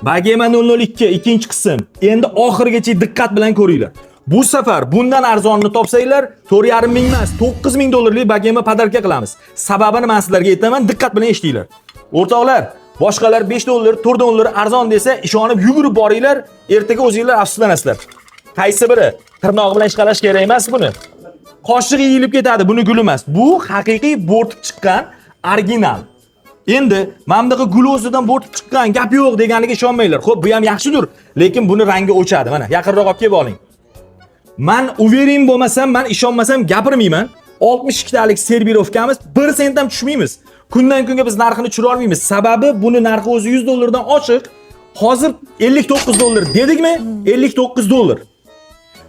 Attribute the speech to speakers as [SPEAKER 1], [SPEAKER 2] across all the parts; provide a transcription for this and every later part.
[SPEAKER 1] Bagema 002 ikkinchi qism. Endi oxirigacha diqqat bilan ko'ringlar. Bu safar bundan arzonni topsanglar, 4,5 ming emas, 9 ming dollarlik bagema podarka qilamiz. Sababini men sizlarga aytaman, diqqat bilan eshitinglar. O'rtoqlar, boshqalar 5 dollar, 4 dollar arzon desa, ishonib yugurib boringlar, ertaga o'zingizlar afsuslanasizlar. Qaysi biri? Tirnoq bilan ishqalash kerak emas buni. Qoshiq yeyilib ketadi, buni gul emas. Bu haqiqiy bo'rtib chiqqan original. Endi mamdaqa gul o'zidan bo'rtib chiqqan, gap yo'q deganiga ishonmanglar. Xo'p, bu ham yaxshidir, lekin buni rangi o'chadi. Mana, yaqinroq olib kelib oling. Men uvering bo'lmasam, men ishonmasam gapirmayman. 62 talik serbirovkamiz 1 sent ham tushmaymiz. Kundan kunga biz narxini tushira olmaymiz. Sababi buni narxi o'zi 100 dollardan oshiq. Hozir 59 dollar dedikmi? 59 dollar.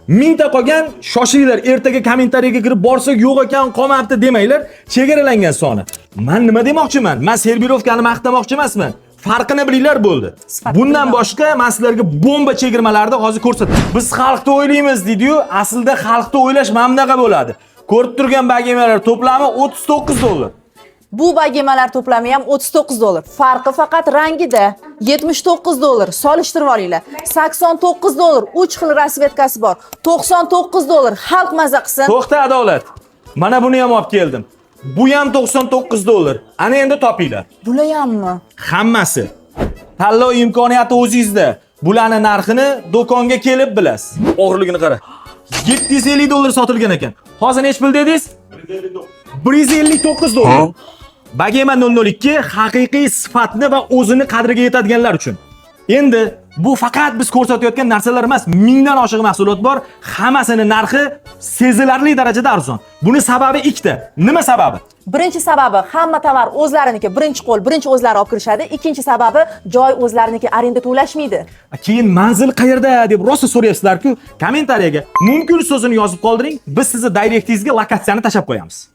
[SPEAKER 1] Mingta qolgan, shoshinglar, ertaga kommentariyaga kirib borsak yo'q ekan, qolmabdi demanglar, chegaralangan soni. Men nima demoqchiman? Men serbirovkani maqtamoqchi emasman. Farqini bilinglar bo'ldi. Bundan boshqa men sizlarga bomba chegirmalarni hozir ko'rsataman. Biz xalqni o'ylaymiz deydi-yu, aslida xalqni o'ylash mamdaqa bo'ladi. Ko'rib turgan bagemalar to'plami 39 dollar.
[SPEAKER 2] Bu bagemalar to'plami ham 39 dollar. Farqi faqat rangida. 79 dollar. Solishtirib olinglar. 89 dollar. 3 xil rasvetkasi bor. 99 dollar. Xalq maza qilsin.
[SPEAKER 1] To'xta adolat. Mana buni ham olib keldim. Bu ham 99 dollar. Ana endi topinglar.
[SPEAKER 2] Bular hammi?
[SPEAKER 1] Hammasi. Tanlov imkoniyati o'zingizda. Bularning narxini do'konga kelib bilasiz. O'g'irligini qara. 750 dollar sotilgan ekan. Hozir nech pul dedingiz? 159 dollar. Bagema 002 haqiqiy sifatni va o'zini qadriga yetadiganlar uchun. Endi bu faqat biz ko'rsatayotgan narsalar emas, mingdan oshiq mahsulot bor. Hammasining narxi sezilarli darajada arzon. Buni sababi ikkita. Nima sababi?
[SPEAKER 2] Birinchi sababi hamma tovar o'zlariniki, birinchi qo'l, birinchi o'zlari olib kirishadi. Ikkinchi sababi joy o'zlariniki, arenda to'lashmaydi.
[SPEAKER 1] Keyin manzil qayerda deb rosa so'rayapsizlar-ku, kommentariyaga mumkin so'zini yozib qoldiring. Biz sizni direktingizga lokatsiyani tashab qo'yamiz.